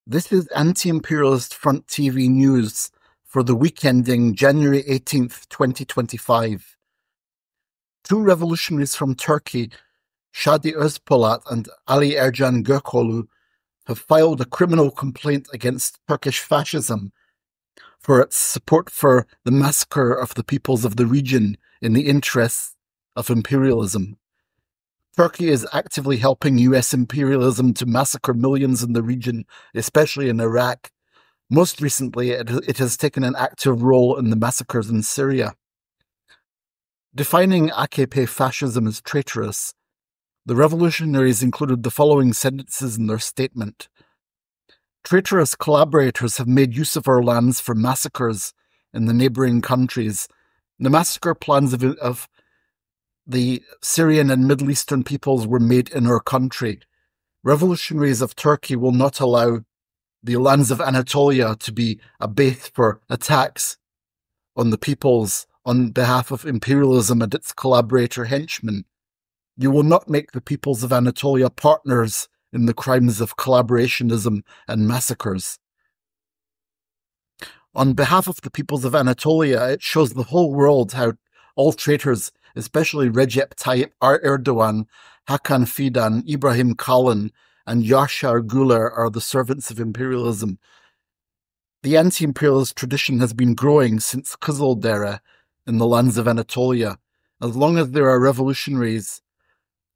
This is Anti-Imperialist Front TV news for the week ending January 18th, 2025. Two revolutionaries from Turkey, Shadi Özpolat and Ali Ercan Gökolu, have filed a criminal complaint against Turkish fascism for its support for the massacre of the peoples of the region in the interests of imperialism. Turkey is actively helping US imperialism to massacre millions in the region, especially in Iraq. Most recently, it has taken an active role in the massacres in Syria. Defining AKP fascism as traitorous, the revolutionaries included the following sentences in their statement. Traitorous collaborators have made use of our lands for massacres in the neighbouring countries. The massacre plans of the Syrian and Middle Eastern peoples were made in our country. Revolutionaries of Turkey will not allow the lands of Anatolia to be a base for attacks on the peoples on behalf of imperialism and its collaborator henchmen. You will not make the peoples of Anatolia partners in the crimes of collaborationism and massacres. On behalf of the peoples of Anatolia, it shows the whole world how all traitors, especially Recep Tayyip Erdogan, Hakan Fidan, Ibrahim Kalin, and Yaşar Güler, are the servants of imperialism. The anti-imperialist tradition has been growing since Kızıldere in the lands of Anatolia. As long as there are revolutionaries,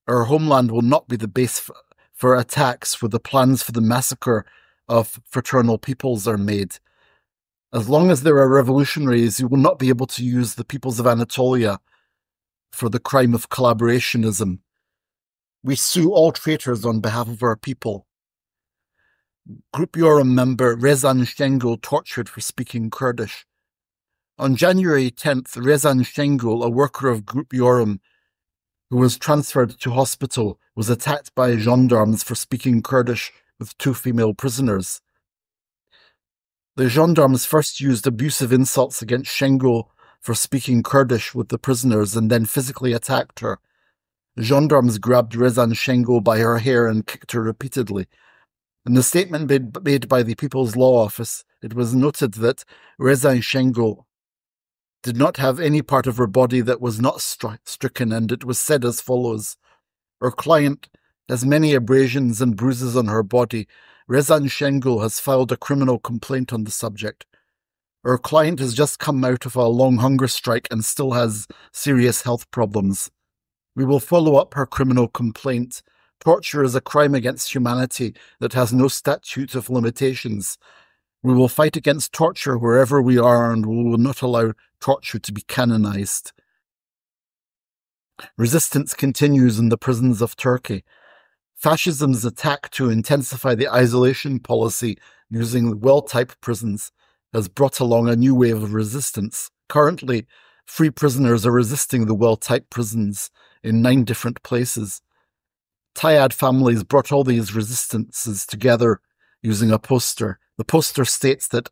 our homeland will not be the base for attacks where the plans for the massacre of fraternal peoples are made. As long as there are revolutionaries, you will not be able to use the peoples of Anatolia for the crime of collaborationism. We sue all traitors on behalf of our people. Grup Yorum member Rezan Şengül tortured for speaking Kurdish. On January 10th, Rezan Şengül, a worker of Grup Yorum, who was transferred to hospital, was attacked by gendarmes for speaking Kurdish with two female prisoners. The gendarmes first used abusive insults against Şengül for speaking Kurdish with the prisoners and then physically attacked her. Gendarmes grabbed Rezan Şengül by her hair and kicked her repeatedly. In the statement made by the People's Law Office, it was noted that Rezan Şengül did not have any part of her body that was not stricken, and it was said as follows. Our client has many abrasions and bruises on her body. Rezan Şengül has filed a criminal complaint on the subject. Our client has just come out of a long hunger strike and still has serious health problems. We will follow up her criminal complaint. Torture is a crime against humanity that has no statute of limitations. We will fight against torture wherever we are, and we will not allow torture to be canonized. Resistance continues in the prisons of Turkey. Fascism's attack to intensify the isolation policy using well-type prisons has brought along a new wave of resistance. Currently, free prisoners are resisting the well-type prisons in 9 different places. Tayad families brought all these resistances together using a poster. The poster states that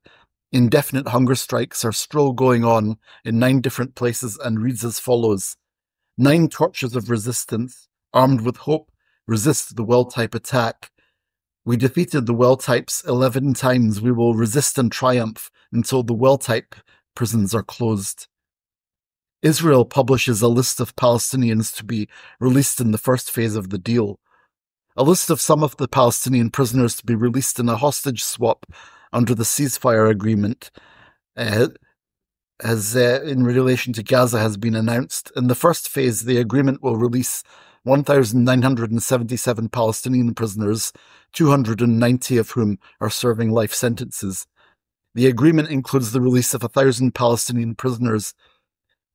indefinite hunger strikes are still going on in 9 different places and reads as follows. 9 torches of resistance, armed with hope, resist the well-type attack. We defeated the well-types 11 times. We will resist and triumph until the well-type prisons are closed. Israel publishes a list of Palestinians to be released in the first phase of the deal. A list of some of the Palestinian prisoners to be released in a hostage swap under the ceasefire agreement in relation to Gaza has been announced. In the first phase, the agreement will release 1,977 Palestinian prisoners, 290 of whom are serving life sentences. The agreement includes the release of 1,000 Palestinian prisoners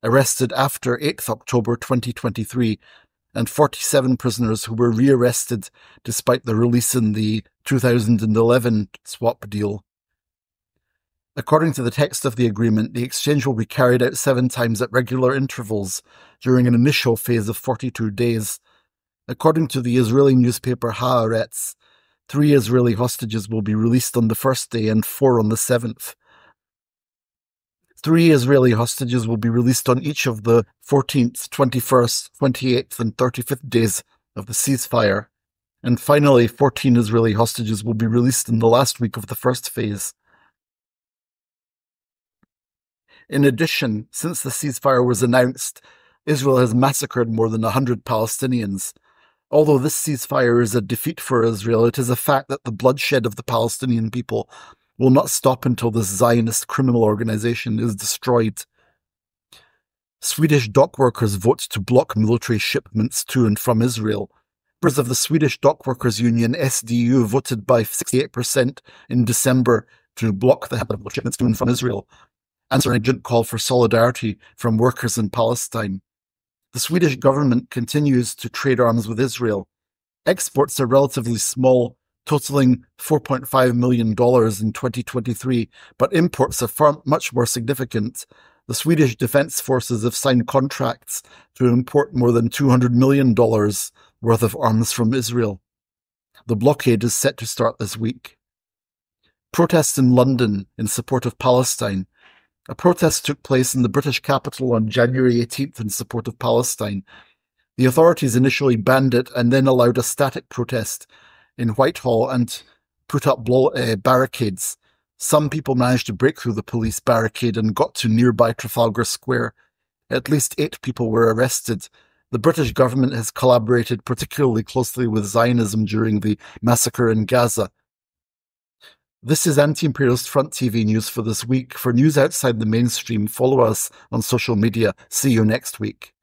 arrested after 8th October 2023 and 47 prisoners who were rearrested despite the release in the 2011 swap deal. According to the text of the agreement, the exchange will be carried out 7 times at regular intervals during an initial phase of 42 days. According to the Israeli newspaper Haaretz, 3 Israeli hostages will be released on the first day and 4 on the 7th. 3 Israeli hostages will be released on each of the 14th, 21st, 28th, and 35th days of the ceasefire. And finally, 14 Israeli hostages will be released in the last week of the first phase. In addition, since the ceasefire was announced, Israel has massacred more than 100 Palestinians. Although this ceasefire is a defeat for Israel, it is a fact that the bloodshed of the Palestinian people will not stop until this Zionist criminal organization is destroyed. Swedish dock workers vote to block military shipments to and from Israel. Members of the Swedish Dock Workers Union, SDU, voted by 68% in December to block the shipments to and from Israel, answering an urgent call for solidarity from workers in Palestine. The Swedish government continues to trade arms with Israel. Exports are relatively small, totaling $4.5 million in 2023, but imports are much more significant. The Swedish Defence Forces have signed contracts to import more than $200 million worth of arms from Israel. The blockade is set to start this week. Protests in London in support of Palestine. A protest took place in the British capital on January 18th in support of Palestine. The authorities initially banned it and then allowed a static protest in Whitehall and put up barricades. Some people managed to break through the police barricade and got to nearby Trafalgar Square. At least 8 people were arrested. The British government has collaborated particularly closely with Zionism during the massacre in Gaza. This is Anti-Imperialist Front TV news for this week. For news outside the mainstream, follow us on social media. See you next week.